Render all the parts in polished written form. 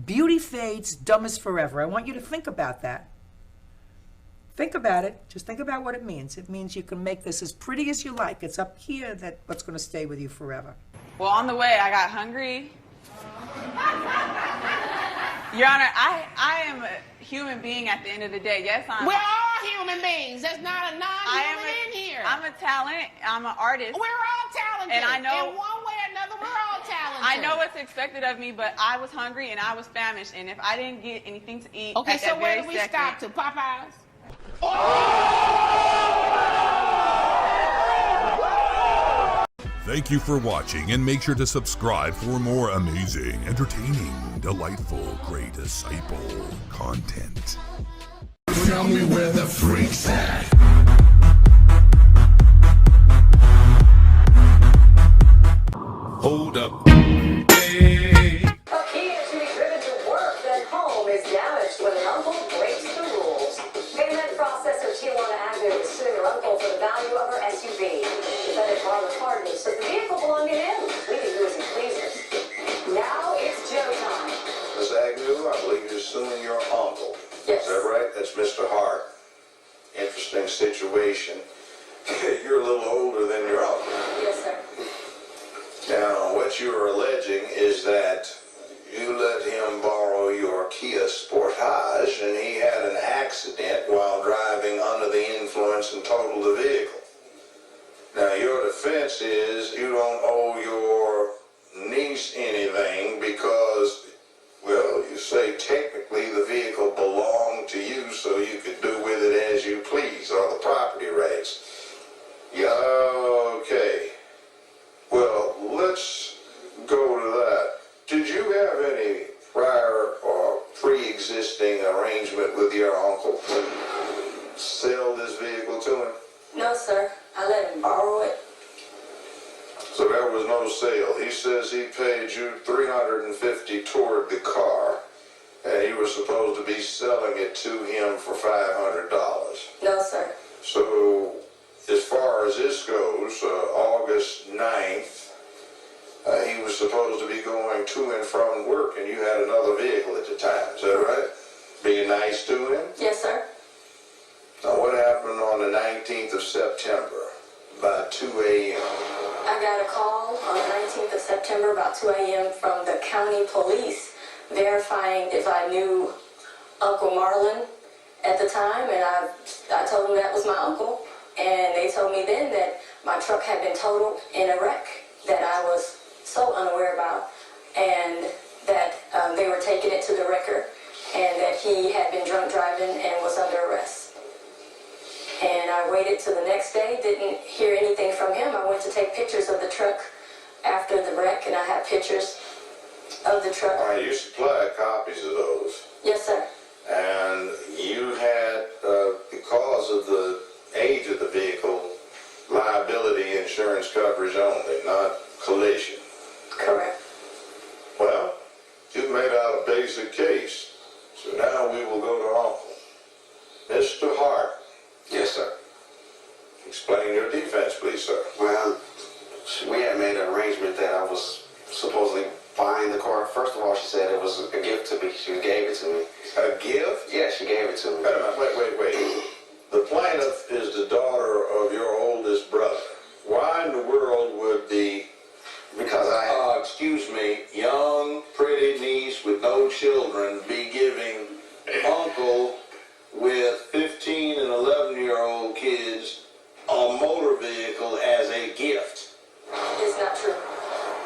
Beauty fades, dumb is forever. I want you to think about that. Think about it. Just think about what it means. It means you can make this as pretty as you like. It's up here that what's going to stay with you forever. Well, on the way, I got hungry. Your Honor, I am a human being at the end of the day. Yes, We're all human beings. There's not a non-human in here. I'm a talent. I'm an artist. We're all talented. And I know, in one way or another, we're all talented. I know what's expected of me, but I was hungry and I was famished, and if I didn't get anything to eat, okay, at so that where very do we second, stop to? Popeyes? Thank you for watching, and make sure to subscribe for more amazing, entertaining, delightful, great disciple content. Tell me where the freak's at. Hold up. Hey. A key is to be driven to work, then home is damaged when an uncle breaks the rules. Payment processor Tijuana Avenue is suing her uncle for the value of her SUV. Defendant Marlon Harden says the vehicle belonged to him, we can do as he pleases. Now it's Joe time. Miss Agnew, I believe you're suing your uncle. Yes. Is that right? That's Mr. Hart. Interesting situation. You're a little older than your uncle. Yes, sir. Now, what you're alleging is that you let him borrow your Kia Sportage and he had an accident while driving under the influence and totaled the vehicle. Now, your defense is you don't owe your niece anything because, well, you say technically the vehicle belonged to you so you could do with it as you please, or the property rights. Yeah, okay. Well, let's go to that. Did you have any prior or pre-existing arrangement with your uncle to sell this vehicle to him? No, sir. I let him borrow it. So there was no sale. He says he paid you $350 toward the car, and he was supposed to be selling it to him for $500. No, sir. So as far as this goes, August 9th, he was supposed to be going to and from work, and you had another vehicle at the time. Is that right? Being nice to him? Yes, sir. Now, what happened on the 19th of September by 2 a.m.? I got a call on the 19th of September about 2 a.m. from the county police verifying if I knew Uncle Marlon at the time, and I told them that was my uncle, and they told me then that my truck had been totaled in a wreck that I was so unaware about, and that they were taking it to the wrecker, and that he had been drunk driving and was under arrest. And I waited till the next day, didn't hear anything from him. I went to take pictures of the truck after the wreck, and I have pictures of the truck. All right, you supplied copies of those. Yes, sir. And you had, because of the age of the vehicle, liability insurance coverage only, not collision. Correct. Well, you've made out a basic case. So now we will go to Uncle. Mr. Hart. Yes, sir. Explain your defense, please, sir. Well, we had made an arrangement that I was supposedly buying the car. First of all, she said it was a gift to me. She gave it to me. A gift? Yeah, she gave it to me. Wait a minute, wait. The plaintiff is the daughter of your oldest brother. Why in the world would the, Because I... excuse me, young, pretty niece with no children be giving uncle with 15 and 11-year-old kids a motor vehicle as a gift? It's not true.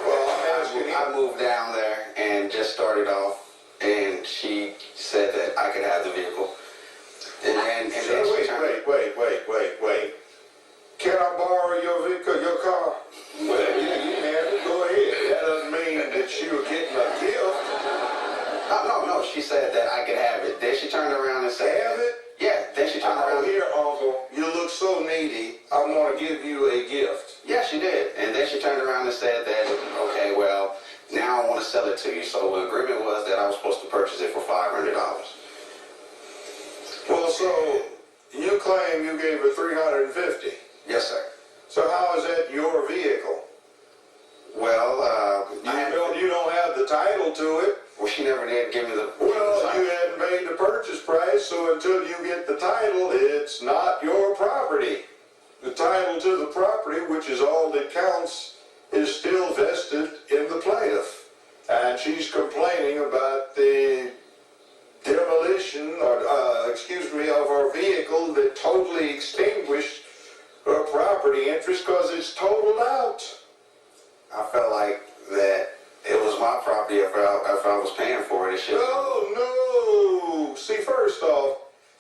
Well, I'm asking you. I moved down there and just started off, and she said that I could have the vehicle. And then she Wait. Can I borrow your vehicle, your car? Well, you can have it. Go ahead. That doesn't mean that you're getting a gift. No. She said that I could have it. Then she turned around and said... Have it? Yeah. Then she turned around. Here, Uncle. You look so needy. I want to give you a gift. Yeah, she did. And then she turned around and said that, okay, well, now I want to sell it to you. So the agreement was that I was supposed to purchase it for $500. Well, so you claim you gave her $350. Yes, sir. So how is that your vehicle? Well, You don't have the title to it. Well, she she never did give me the... Well, you hadn't paid the purchase price, so until you get the title, it's not your property. The title to the property, which is all that counts, is still vested in the plaintiff. And she's complaining about the demolition, of her vehicle that totally extinguished her property interest because it's totaled out. I felt like that it was my property if I was paying for it. It should. No. See, first off,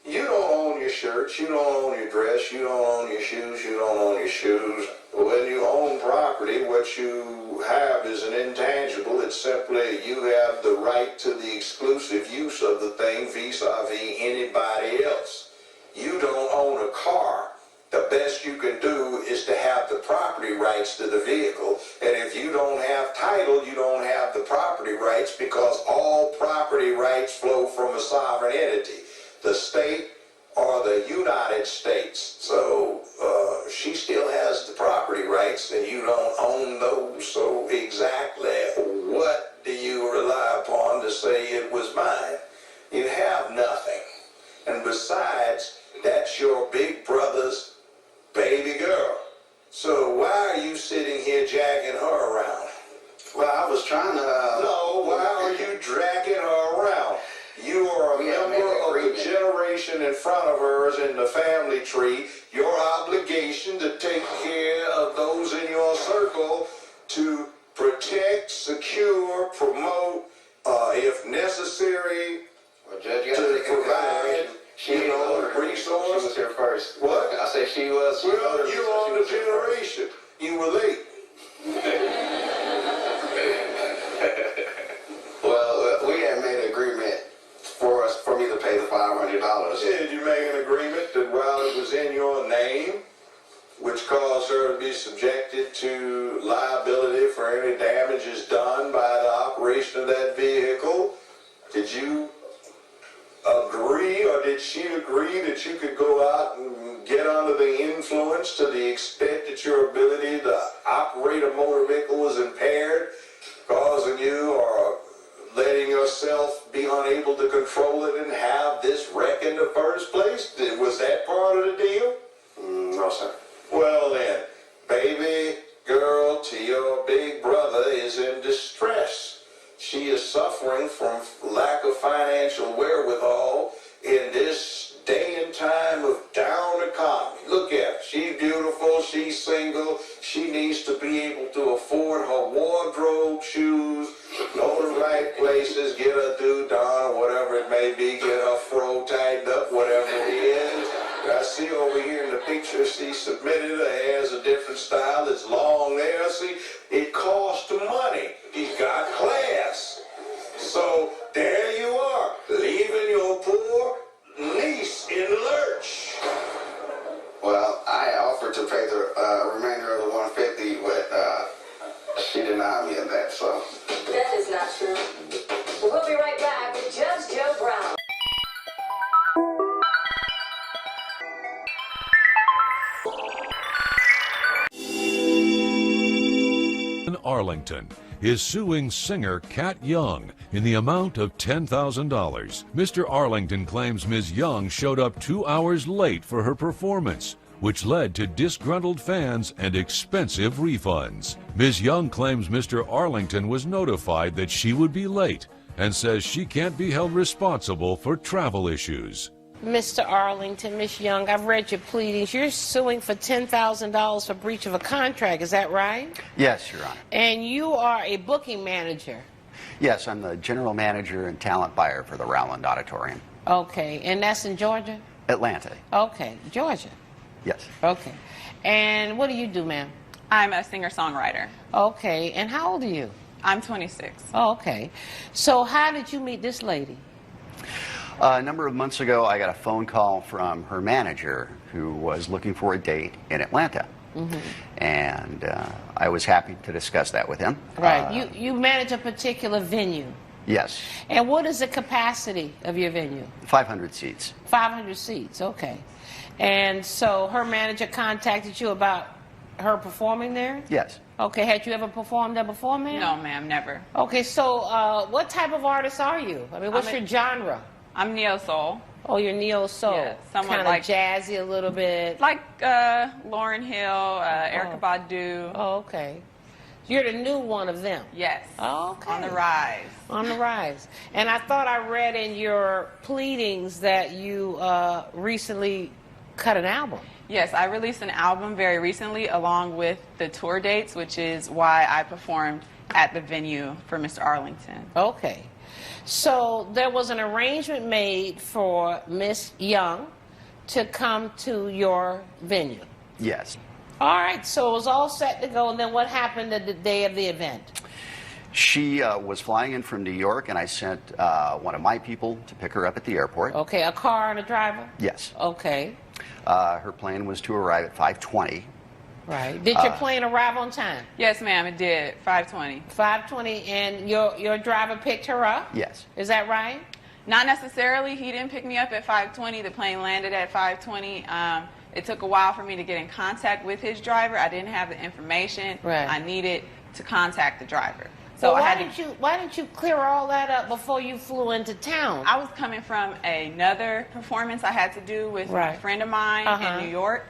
you don't own your shirts, you don't own your dress, you don't own your shoes, you don't own your shoes. When you own property, what you have is an intangible. It's simply you have the right to the exclusive use of the thing vis-a-vis anybody else. You don't own a car. The best you can do is to have the property rights to the vehicle. And if you don't have title, you don't have the property rights because all property rights flow from a sovereign entity, the state or the United States. So she still has the property rights and you don't own those. So exactly what do you rely upon to say it was mine? You have nothing. And besides, that's your big brother's baby girl. So why are you sitting here jacking her around? Well, I was trying to... No, why are you dragging her around? You are a member of the generation in front of hers in the family tree. Your obligation to take care of those in your circle to protect, secure, promote, if necessary, Well, Judge, you to provide, resources. She was here first. What? I said she was. Well, you're on the generation. You were late. Well, we had made an agreement for me to pay the $500. Did you make an agreement that while it was in your name, which caused her to be subjected to liability for any damages done by the operation of that vehicle, did you agree or did she agree that you could go out and get under the influence to the extent that your ability to operate a motor vehicle was impaired, causing you or letting yourself be unable to control it and have this wreck in the first place? Was that part of the deal? No, sir. Well then, baby girl to your big brother is in distress. She is suffering from lack of financial wherewithal in this day and time of down economy. Look at her. She's beautiful. She's single. She needs to be able to afford her wardrobe, shoes, go to the right places, get her doo-dah, whatever it may be, get her fro tightened up, whatever it is. I see over here in the picture she submitted, her hair's a different style, it's long there. See, it costs money. He's got class. So there you are, leaving your poor niece in the lurch. Well, I offered to pay the remainder of the $150, but she denied me of that, so. That is not true. We'll be right back with Judge Joe Brown. Arlington is suing singer Kat Young in the amount of $10,000. Mr. Arlington claims Ms. Young showed up 2 hours late for her performance, which led to disgruntled fans and expensive refunds. Ms. Young claims Mr. Arlington was notified that she would be late and says she can't be held responsible for travel issues. Mr. Arlington, Miss Young, I've read your pleadings. You're suing for $10,000 for breach of a contract, is that right? Yes, Your Honor. And you are a booking manager. Yes, I'm the general manager and talent buyer for the Rowland Auditorium. Okay, and that's in Georgia? Atlanta. Okay, Georgia. Yes. Okay. And what do you do, ma'am? I'm a singer-songwriter. Okay, and how old are you? I'm 26. Oh, okay. So how did you meet this lady? A number of months ago, I got a phone call from her manager who was looking for a date in Atlanta. Mm-hmm. And I was happy to discuss that with him. Right. You manage a particular venue. Yes. And what is the capacity of your venue? 500 seats. 500 seats, okay. And so her manager contacted you about her performing there? Yes. Okay, had you ever performed there before, ma'am? No, ma'am, never. Okay, so what type of artist are you? I mean, what's your genre? I'm neo soul. Oh, you're neo soul. Yeah, somewhat kind of like jazzy a little bit. Like Lauryn Hill, Erykah Badu. Oh, okay. You're the new one of them. Yes. Okay. On the rise. On the rise. And I thought I read in your pleadings that you recently cut an album. Yes, I released an album very recently along with the tour dates, which is why I performed at the venue for Mr. Arlington. Okay. So there was an arrangement made for Miss Young to come to your venue. Yes. All right, so it was all set to go, and then what happened at the day of the event? She was flying in from New York, and I sent one of my people to pick her up at the airport. Okay, a car and a driver? Yes. Okay. Her plane was to arrive at 5:20. Right. Did your plane arrive on time? Yes, ma'am, it did. 5:20. 5:20, and your driver picked her up? Yes. Is that right? Not necessarily. He didn't pick me up at 5:20. The plane landed at 5:20. It took a while for me to get in contact with his driver. I didn't have the information I needed to contact the driver. So why didn't you clear all that up before you flew into town? I was coming from another performance I had to do with a friend of mine in New York.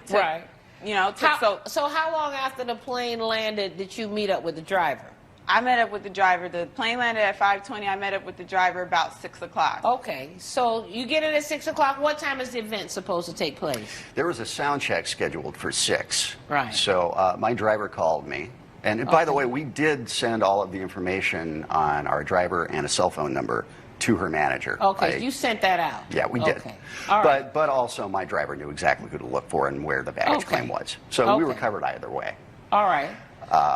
You know, so how long after the plane landed did you meet up with the driver? I met up with the driver. The plane landed at 5:20. I met up with the driver about 6 o'clock. Okay, so you get in at 6 o'clock. What time is the event supposed to take place? There was a sound check scheduled for 6. Right. So my driver called me. And by the way, we did send all of the information on our driver and a cell phone number to her manager. Okay, you sent that out. Yeah, we did. Okay. All right. But also my driver knew exactly who to look for and where the baggage claim was. So we were covered either way. All right.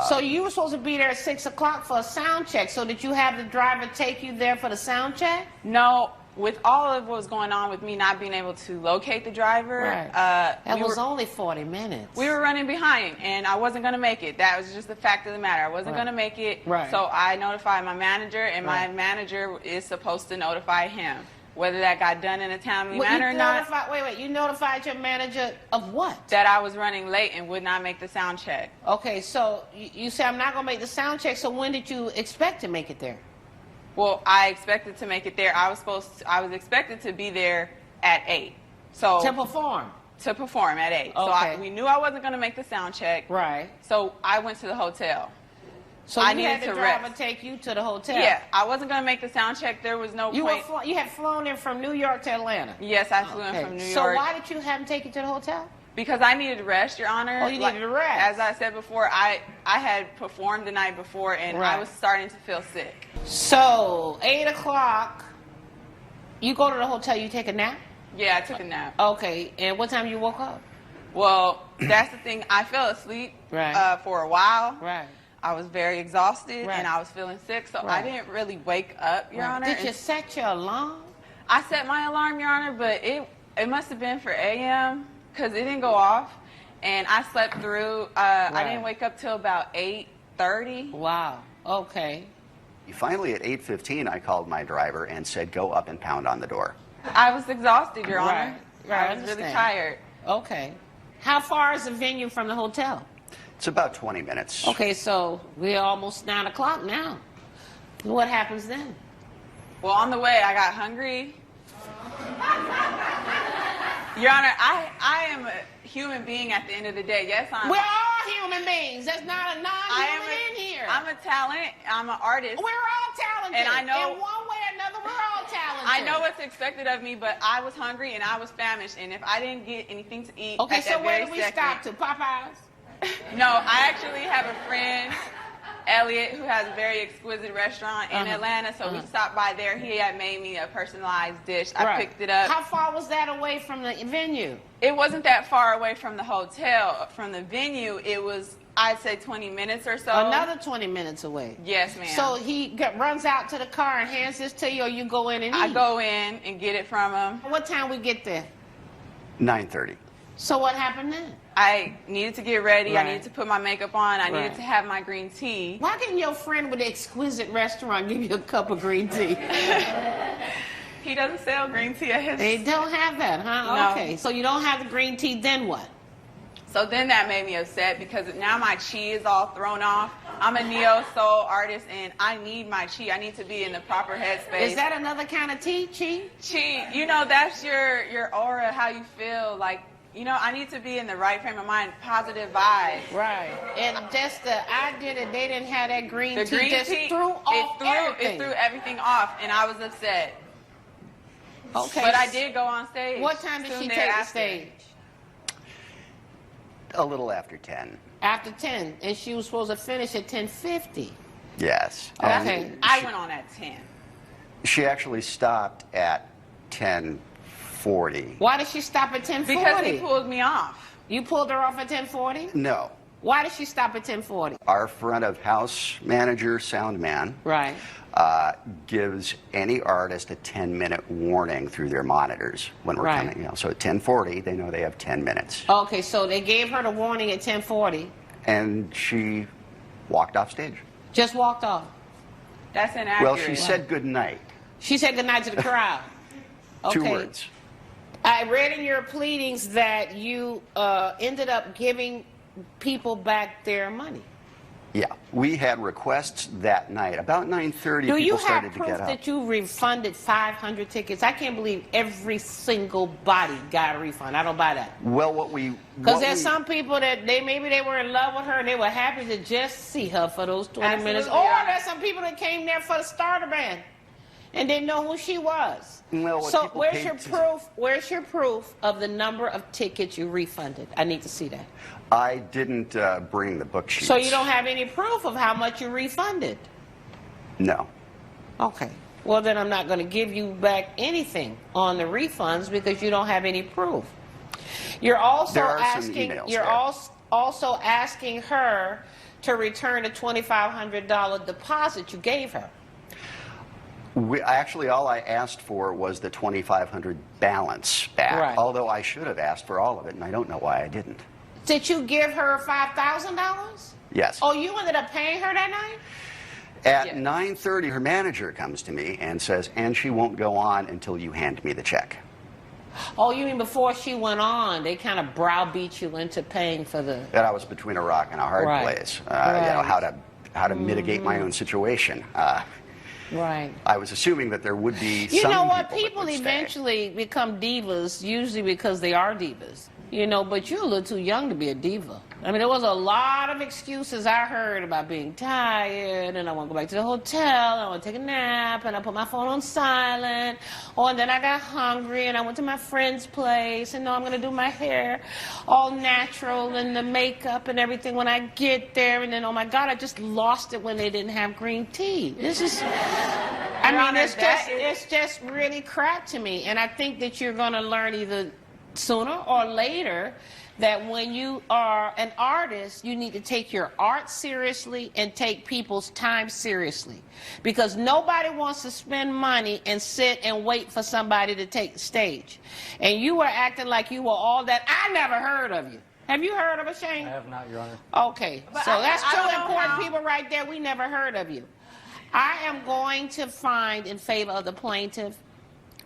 So you were supposed to be there at 6 o'clock for a sound check. So did you have the driver take you there for the sound check? No. With all of what was going on with me not being able to locate the driver, that was only 40 minutes. We were running behind, and I wasn't going to make it. That was just the fact of the matter. I wasn't going to make it, so I notified my manager, and my manager is supposed to notify him. Whether that got done in a timely manner or not. Wait, you notified your manager of what? That I was running late and would not make the sound check. Okay, so you say I'm not going to make the sound check, so when did you expect to make it there? Well, I expected to make it there. I was expected to be there at 8. So to perform. To perform at 8. Okay. So we knew I wasn't going to make the sound check. Right. So I went to the hotel. So you had the driver take you to the hotel. Yeah, I wasn't going to make the sound check. There was no point. You had flown in from New York to Atlanta. Yes, I flew in from New York. So why did you have him take you to the hotel? Because I needed rest, Your Honor. Oh, you needed rest. As I said before, I had performed the night before, and I was starting to feel sick. So, 8 o'clock, you go to the hotel, you take a nap? Yeah, I took a nap. Okay, and what time you woke up? Well, that's the thing. I fell asleep for a while. Right. I was very exhausted, and I was feeling sick, so I didn't really wake up, Your Honor. Did you set your alarm? I set my alarm, Your Honor, but it must have been for a.m., because it didn't go off, and I slept through. I didn't wake up till about 8:30. Wow. Okay. Finally, at 8:15, I called my driver and said, go up and pound on the door. I was exhausted, Your Honor. Right. I was really tired. Okay. How far is the venue from the hotel? It's about 20 minutes. Okay, so we're almost 9 o'clock now. What happens then? Well, on the way, I got hungry. Your Honor, I am a human being at the end of the day. Yes, we're all human beings. There's not a non-human in here. I'm a talent. I'm an artist. We're all talented. And I know, in one way or another, we're all talented. I know what's expected of me, but I was hungry and I was famished. And if I didn't get anything to eat, okay, at so that where very do we second, stop to? Popeyes? No, I actually have a friend, Elliot, who has a very exquisite restaurant in Atlanta, so we stopped by there. He had made me a personalized dish. I picked it up. How far was that away from the venue? It wasn't that far away from the hotel. From the venue, it was, I'd say, 20 minutes or so. Another 20 minutes away? Yes, ma'am. So he runs out to the car and hands this to you, or you go in and eat? I go in and get it from him. What time we get there? 9:30. So what happened then? I needed to get ready. I needed to put my makeup on. I needed to have my green tea. Why didn't your friend with the exquisite restaurant give you a cup of green tea? He doesn't sell green tea at his... They don't have that, huh? No. Okay, so you don't have the green tea, then what? So then that made me upset because now my chi is all thrown off. I'm a neo-soul artist and I need my chi. I need to be in the proper headspace. Is that another kind of chi? Chi, you know, that's your aura, how you feel. Like, you know, I need to be in the right frame of mind, positive vibes. Right. And just the idea that they didn't have that green tea just tea, threw off everything. It threw everything off and I was upset. Okay. But I did go on stage. What time did she take the stage? A little after 10. After 10, and she was supposed to finish at 10:50. Yes. Okay. I went on at 10. She actually stopped at 10:40. Why did she stop at 10:40? Because he pulled me off. You pulled her off at 10:40? No. Why did she stop at 10:40? Our front of house manager, sound man, Right. gives any artist a 10-minute warning through their monitors when we're Right. coming. You know, so at 10:40, they know they have 10 minutes. Okay, so they gave her the warning at 10:40. And she walked off stage. Just walked off. That's inaccurate. Well, she said good night. She said goodnight to the crowd. Okay. 2 words. I read in your pleadings that you ended up giving people back their money. Yeah, we had requests that night. About 9:30, Do you people started have to proof get up. that you refunded 500 tickets? I can't believe every single body got a refund. I don't buy that. Well, what we... Because there's some people that maybe they were in love with her and they were happy to just see her for those 20 minutes. Or there's some people that came there for the starter band and didn't know who she was. Well, so where's your proof? Where's your proof of the number of tickets you refunded? I need to see that. I didn't bring the book sheets. So you don't have any proof of how much you refunded? No. Okay. Well, then I'm not going to give you back anything on the refunds because you don't have any proof. You're also There are some asking. emails You're there. also asking her to return the $2,500 deposit you gave her. Actually, all I asked for was the $2,500 balance back. Right. Although I should have asked for all of it, and I don't know why I didn't. Did you give her $5,000? Yes. Oh, you ended up paying her that night? At 9:30, her manager comes to me and says, and she won't go on until you hand me the check. Oh, you mean before she went on, they kind of browbeat you into paying for the... That I was between a rock and a hard Right. place. You know, Right. how to mitigate my own situation. Right. I was assuming that there would be You some know what? people that would stay. Eventually become divas, usually because they are divas. You know, but you're a little too young to be a diva. I mean, there was a lot of excuses I heard about being tired, and I want to go back to the hotel, and I want to take a nap, and I put my phone on silent, and then I got hungry, and I went to my friend's place, and now I'm going to do my hair all natural, and the makeup and everything when I get there, and then, oh my God, I just lost it when they didn't have green tea. This is... I mean, it's just really crap to me, and I think that you're going to learn either sooner or later that when you are an artist, you need to take your art seriously and take people's time seriously. Because nobody wants to spend money and sit and wait for somebody to take the stage. And you were acting like you were all that. I never heard of you. Have you heard of us, Shane? I have not, Your Honor. Okay, so that's two important people right there. We never heard of you. I am going to find in favor of the plaintiff,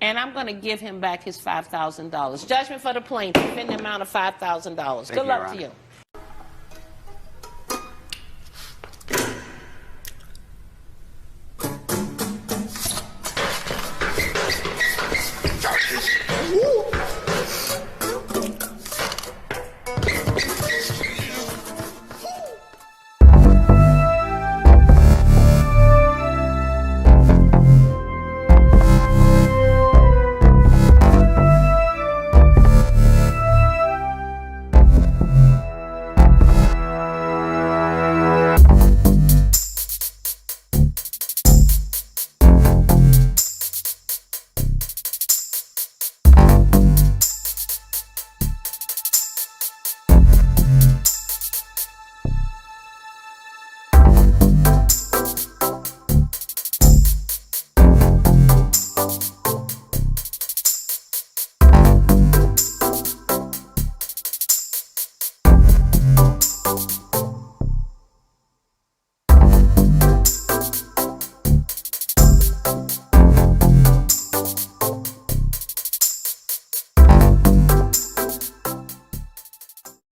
and I'm going to give him back his $5,000. Judgment for the plaintiff in the amount of $5,000. Good luck to you.